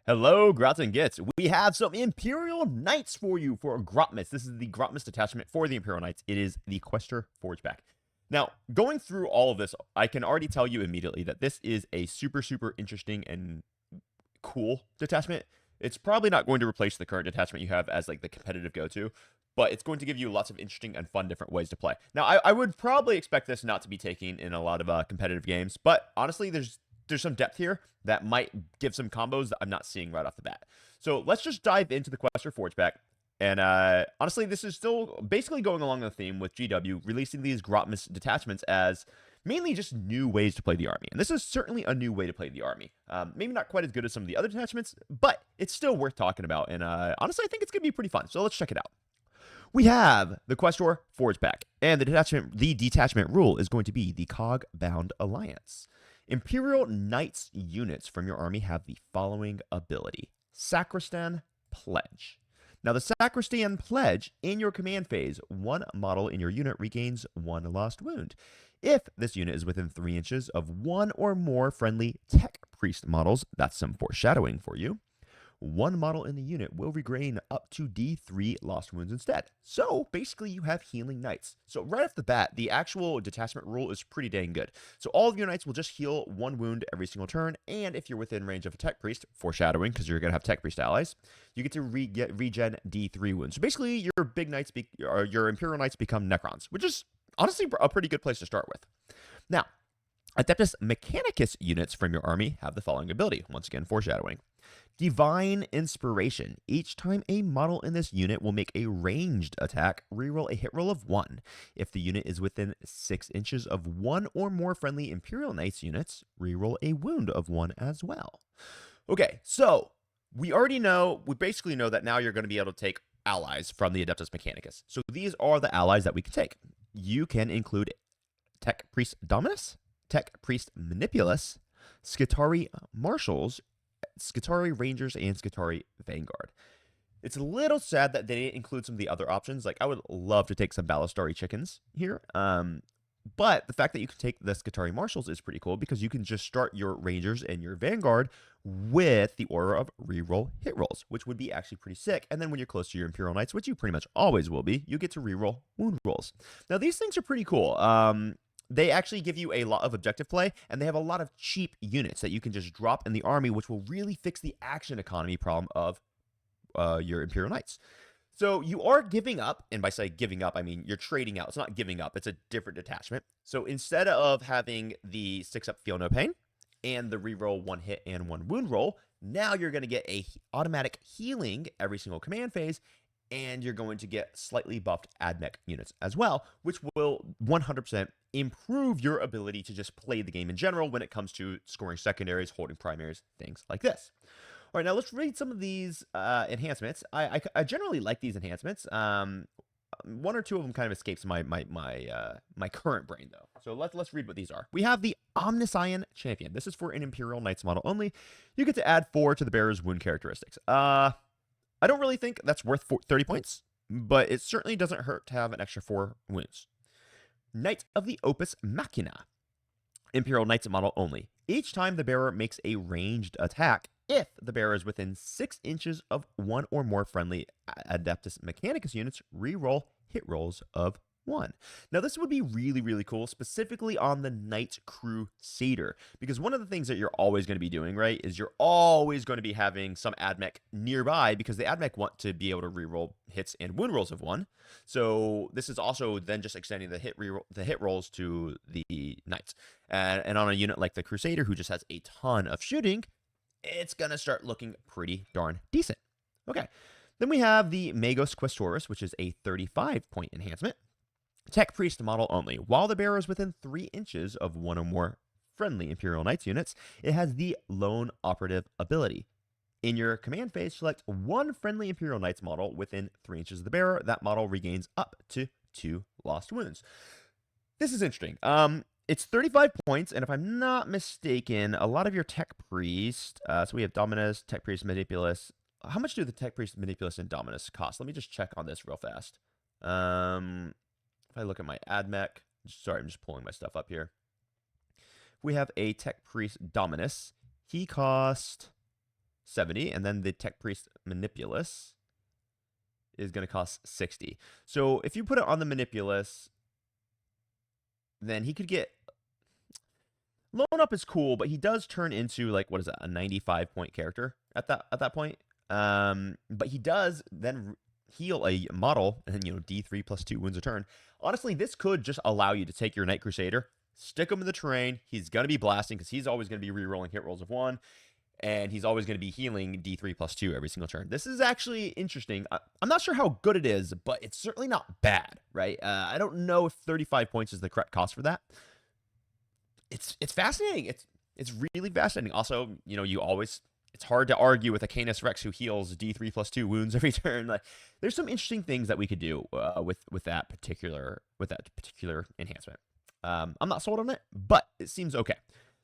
Hello, Grots and Gits. We have some Imperial Knights for you for Grotmas. This is the Grotmas detachment for the Imperial Knights. It is the Questor Forgeback. Now, going through all of this, I can already tell you immediately that this is a super interesting and cool detachment. It's probably not going to replace the current detachment you have as like the competitive go-to, but it's going to give you lots of interesting and fun different ways to play. Now, I would probably expect this not to be taken in a lot of competitive games, but honestly, there's some depth here that might give some combos that I'm not seeing right off the bat. So let's just dive into the Questor Forgeback. And honestly, this is still basically going along the theme with GW releasing these Grotmas detachments as mainly just new ways to play the army. And this is certainly a new way to play the army. Maybe not quite as good as some of the other detachments, but it's still worth talking about. And honestly, I think it's going to be pretty fun. So let's check it out. We have the Questor Forgeback, and the detachment rule is going to be the Cog-bound Alliance. Imperial Knights units from your army have the following ability. Sacristan Pledge. Now, the Sacristan Pledge, in your command phase, one model in your unit regains one lost wound. If this unit is within 3 inches of one or more friendly Tech Priest models, that's some foreshadowing for you, one model in the unit will regain up to D3 lost wounds instead. So basically you have healing knights. So right off the bat, the actual detachment rule is pretty dang good. So all of your knights will just heal 1 wound every single turn, and if you're within range of a tech priest, foreshadowing because you're going to have tech priest allies, you get to regen D3 wounds. So basically your big knights, or your Imperial Knights become Necrons, which is honestly a pretty good place to start with. Now, Adeptus Mechanicus units from your army have the following ability, once again foreshadowing. Divine Inspiration. Each time a model in this unit will make a ranged attack, reroll a hit roll of 1. If the unit is within 6 inches of one or more friendly Imperial Knights units, reroll a wound of 1 as well. Okay, so we basically know that now you're going to be able to take allies from the Adeptus Mechanicus. So these are the allies that we can take. You can include Tech Priest Dominus, Tech Priest Manipulus, Skitarii Marshals, Skitarii Rangers, and Skitarii Vanguard. It's a little sad that they didn't include some of the other options. Like, I would love to take some Ballistari chickens here. But the fact that you can take the Skitarii Marshals is pretty cool because you can just start your Rangers and your Vanguard with the order of reroll hit rolls, which would be actually pretty sick. And then when you're close to your Imperial Knights, which you pretty much always will be, you get to reroll wound rolls. Now, these things are pretty cool. They actually give you a lot of objective play, and they have a lot of cheap units that you can just drop in the army, which will really fix the action economy problem of your Imperial Knights. So you are giving up, and by saying giving up, I mean you're trading out. It's not giving up. It's a different detachment. So instead of having the 6-up Feel No Pain and the reroll 1 hit and 1 wound roll, now you're going to get a automatic healing every single command phase, and you're going to get slightly buffed ADMECH units as well, which will 100% improve your ability to just play the game in general when it comes to scoring secondaries, holding primaries, things like this. All right, now let's read some of these enhancements. I generally like these enhancements. 1 or 2 of them kind of escapes my current brain though. So let's read what these are. We have the Omniscient Champion. This is for an Imperial Knights model only. You get to add 4 to the bearer's wound characteristics. I don't really think that's worth 30 points, but it certainly doesn't hurt to have an extra 4 wounds. Knight of the Opus Machina. Imperial Knights model only. Each time the bearer makes a ranged attack, if the bearer is within 6 inches of 1 or more friendly Adeptus Mechanicus units, reroll hit rolls of 1. Now, this would be really cool, specifically on the Knight Crusader, because one of the things that you're always going to be doing, right, is you're always going to be having some ADMECH nearby, because the ADMECH want to be able to reroll hits and wound rolls of 1. So this is also then just extending the hit rolls to the Knights. And on a unit like the Crusader, who just has a ton of shooting, it's going to start looking pretty darn decent. Okay, then we have the Magos Questoris, which is a 35-point enhancement. Tech Priest model only. While the bearer is within 3 inches of 1 or more friendly Imperial Knights units, it has the Lone Operative ability. In your command phase, select 1 friendly Imperial Knights model within 3 inches of the bearer. That model regains up to 2 lost wounds. This is interesting. It's 35 points, and if I'm not mistaken, a lot of your Tech Priest, so we have Dominus, Tech Priest, Manipulus. How much do the Tech Priest, Manipulus, and Dominus cost? Let me just check on this real fast. If I look at my ADMECH, sorry, I'm just pulling my stuff up here. We have a Tech Priest Dominus. He cost 70, and then the Tech Priest Manipulus is going to cost 60. So if you put it on the Manipulus, then he could get... Loan Up is cool, but he does turn into, like, what is that, a 95-point character at that point. But he does then heal a model, and D3 plus 2 wounds a turn. Honestly, this could just allow you to take your Knight Crusader, stick him in the terrain. He's going to be blasting because he's always going to be re-rolling hit rolls of 1, and he's always going to be healing D3 plus 2 every single turn. This is actually interesting. I'm not sure how good it is, but it's certainly not bad, right? I don't know if 35 points is the correct cost for that. It's fascinating. It's really fascinating. Also, it's hard to argue with a Canis Rex who heals D3 plus 2 wounds every turn. Like, there's some interesting things that we could do with that particular enhancement. I'm not sold on it, but it seems okay.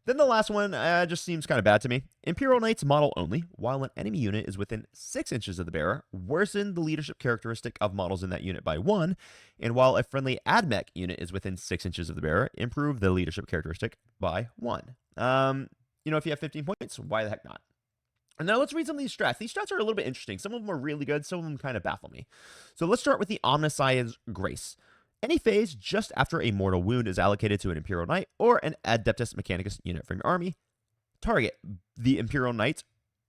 Then the last one just seems kind of bad to me. Imperial Knights model only. While an enemy unit is within 6 inches of the bearer, worsen the leadership characteristic of models in that unit by 1. And while a friendly ADMECH unit is within 6 inches of the bearer, improve the leadership characteristic by 1. If you have 15 points, why the heck not? And now let's read some of these strats. These strats are a little bit interesting. Some of them are really good. Some of them kind of baffle me. So let's start with the Omniscience Grace. Any phase just after a mortal wound is allocated to an Imperial Knight or an Adeptus Mechanicus unit from your army, target the Imperial Knight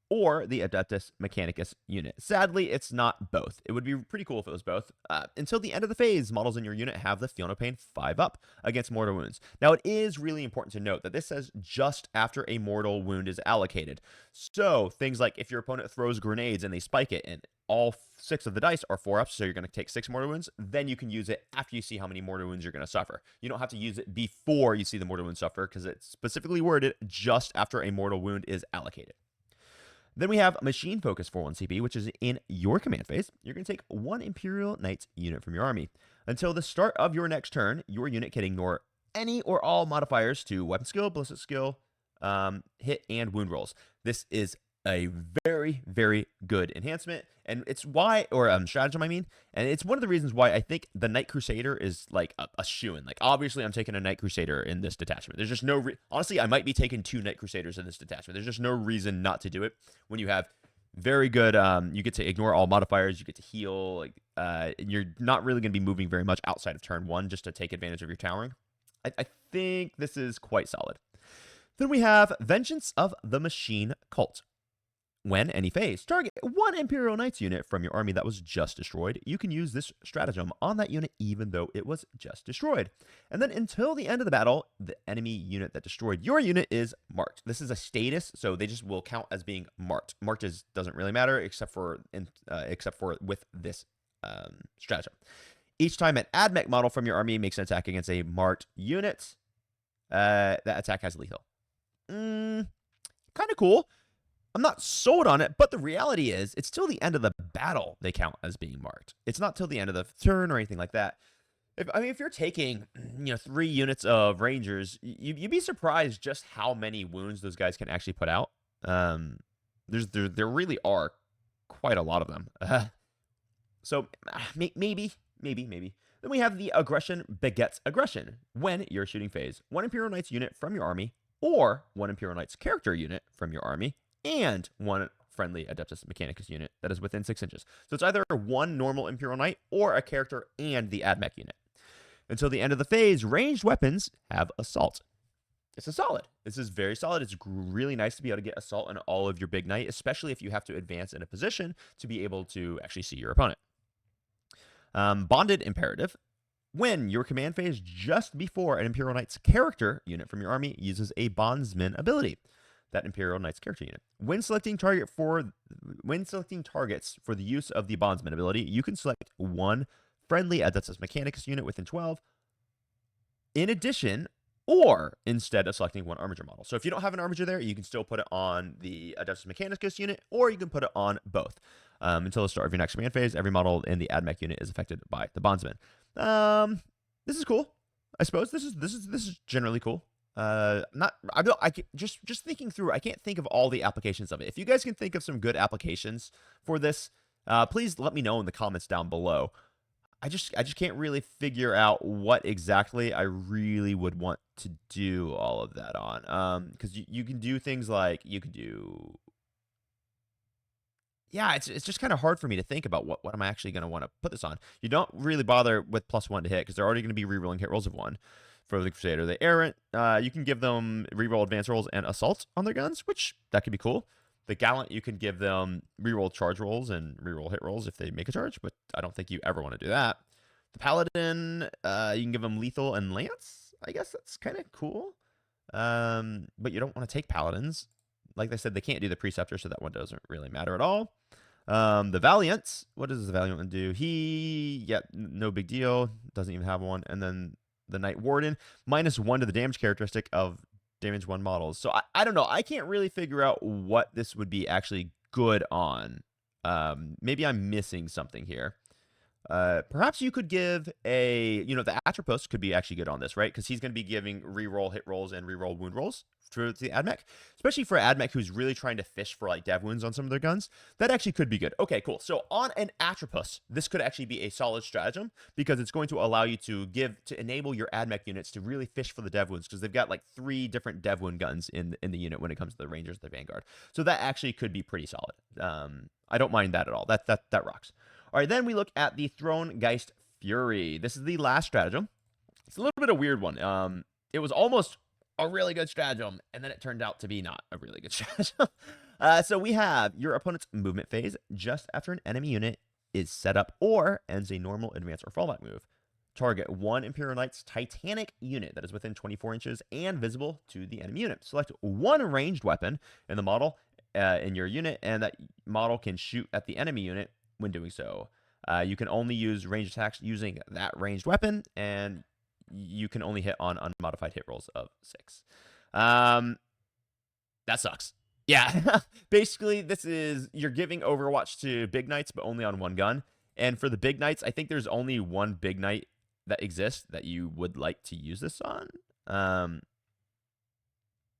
or the Adeptus Mechanicus unit. Sadly, it's not both. It would be pretty cool if it was both. Until the end of the phase, models in your unit have the Feel No Pain 5+ against mortal wounds. Now, it is really important to note that this says just after a mortal wound is allocated. So, things like if your opponent throws grenades and they spike it, and all 6 of the dice are 4-ups, so you're going to take 6 mortal wounds, then you can use it after you see how many mortal wounds you're going to suffer. You don't have to use it before you see the mortal wound suffer, because it's specifically worded just after a mortal wound is allocated. Then we have Machine Focus for 1 CP, which is in your command phase. You're going to take 1 Imperial Knights unit from your army. Until the start of your next turn, your unit can ignore any or all modifiers to weapon skill, ballistic skill, hit, and wound rolls. This is a very, very good enhancement, and it's why, or stratagem, I mean, and it's one of the reasons why I think the Knight Crusader is like a shoo-in. Like, obviously, I'm taking a Knight Crusader in this detachment. There's just no, honestly, I might be taking 2 Knight Crusaders in this detachment. There's just no reason not to do it when you have very good, you get to ignore all modifiers, you get to heal, like, you're not really going to be moving very much outside of turn 1 just to take advantage of your towering. I think this is quite solid. Then we have Vengeance of the Machine Cult. When any phase, target 1 Imperial Knights unit from your army that was just destroyed. You can use this stratagem on that unit even though it was just destroyed. And then until the end of the battle, the enemy unit that destroyed your unit is marked. This is a status, so they just will count as being marked. Marked doesn't really matter except for with this stratagem. Each time an ADMECH model from your army makes an attack against a marked unit, that attack has lethal. Kind of cool. I'm not sold on it, but the reality is it's till the end of the battle they count as being marked. It's not till the end of the turn or anything like that. If you're taking 3 units of Rangers, you'd be surprised just how many wounds those guys can actually put out. There really are quite a lot of them. So maybe. Then we have the Aggression Begets Aggression. When you're shooting phase, 1 Imperial Knights unit from your army or 1 Imperial Knights character unit from your army and 1 friendly Adeptus Mechanicus unit that is within 6 inches. So it's either 1 normal Imperial Knight or a character and the ADMECH unit. Until the end of the phase, ranged weapons have Assault. This is solid. This is very solid. It's really nice to be able to get Assault on all of your big knight, especially if you have to advance in a position to be able to actually see your opponent. Bonded Imperative. When your command phase just before an Imperial Knight's character unit from your army uses a Bondsman ability, that Imperial Knight's character unit. When selecting targets for the use of the Bondsman ability, you can select 1 friendly Adeptus Mechanicus unit within 12, in addition, or instead of selecting 1 Armiger model. So if you don't have an Armiger there, you can still put it on the Adeptus Mechanicus unit, or you can put it on both. Until the start of your next command phase, every model in the ADMECH unit is affected by the Bondsman. This is cool. I suppose this is generally cool. Just thinking through, I can't think of all the applications of it. If you guys can think of some good applications for this, please let me know in the comments down below. I just can't really figure out what exactly I really would want to do all of that on. Because you can do things like you could do yeah, it's just kind of hard for me to think about what am I actually going to want to put this on. You don't really bother with +1 to hit because they're already going to be rerolling hit rolls of 1 for the Crusader. The Errant, you can give them reroll advance rolls and assault on their guns, which that could be cool. The Gallant, you can give them reroll charge rolls and reroll hit rolls if they make a charge, but I don't think you ever want to do that. The Paladin, you can give them lethal and lance. I guess that's kind of cool. But you don't want to take Paladins. Like I said, they can't do the Preceptor, so that one doesn't really matter at all. The Valiant, what does the Valiant one do? No big deal. Doesn't even have one. And then the Knight Warden, -1 to the damage characteristic of damage 1 models. So I don't know. I can't really figure out what this would be actually good on. Maybe I'm missing something here. Perhaps you could give the Atropos could be actually good on this, right? Because he's going to be giving reroll hit rolls and reroll wound rolls for the ADMECH, especially for ADMECH who's really trying to fish for like dev wounds on some of their guns. That actually could be good. Okay, cool. So on an Atropos, this could actually be a solid stratagem because it's going to allow you to enable your ADMECH units to really fish for the dev wounds because they've got like 3 different dev wound guns in the unit when it comes to the Rangers, the Vanguard. So that actually could be pretty solid. I don't mind that at all. That rocks. All right, then we look at the Thronegeist Fury. This is the last stratagem. It's a little bit of a weird one. It was almost a really good stratagem, and then it turned out to be not a really good stratagem. So we have your opponent's movement phase just after an enemy unit is set up or ends a normal advance or fallback move. Target 1 Imperial Knights Titanic unit that is within 24 inches and visible to the enemy unit. Select 1 ranged weapon in the model in your unit, and that model can shoot at the enemy unit when doing so. You can only use ranged attacks using that ranged weapon, and you can only hit on unmodified hit rolls of 6. That sucks. Yeah, basically, you're giving Overwatch to Big Knights, but only on 1 gun. And for the Big Knights, I think there's only 1 Big Knight that exists that you would like to use this on.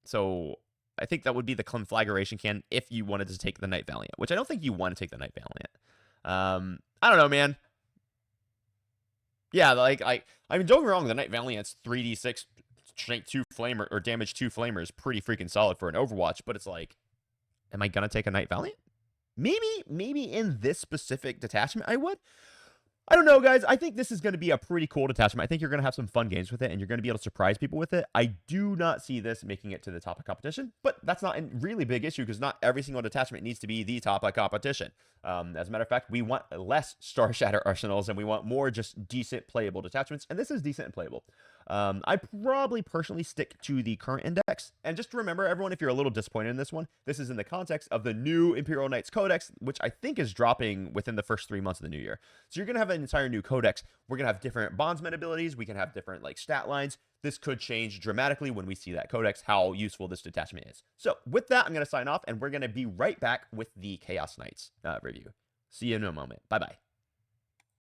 So I think that would be the Conflagration Cannon if you wanted to take the Knight Valiant, which I don't think you want to take the Knight Valiant. I don't know, man. Yeah, I mean, don't get me wrong, the Knight Valiant's 3d6 strength 2 flamer or damage 2 flamer is pretty freaking solid for an Overwatch, but it's like, am I gonna take a Knight Valiant? Maybe in this specific detachment I would. I don't know, guys. I think this is going to be a pretty cool detachment. I think you're going to have some fun games with it, and you're going to be able to surprise people with it. I do not see this making it to the top of competition, but that's not a really big issue because not every single detachment needs to be the top of competition. As a matter of fact, we want less Star Shatter arsenals, and we want more just decent playable detachments, and this is decent and playable. I probably personally stick to the current index. And just remember, everyone, if you're a little disappointed in this one, this is in the context of the new Imperial Knights Codex, which I think is dropping within the first 3 months of the new year. So you're going to have an entire new codex. We're going to have different Bondsman abilities. We can have different stat lines. This could change dramatically when we see that codex, how useful this detachment is. So with that, I'm going to sign off, and we're going to be right back with the Chaos Knights review. See you in a moment. Bye-bye.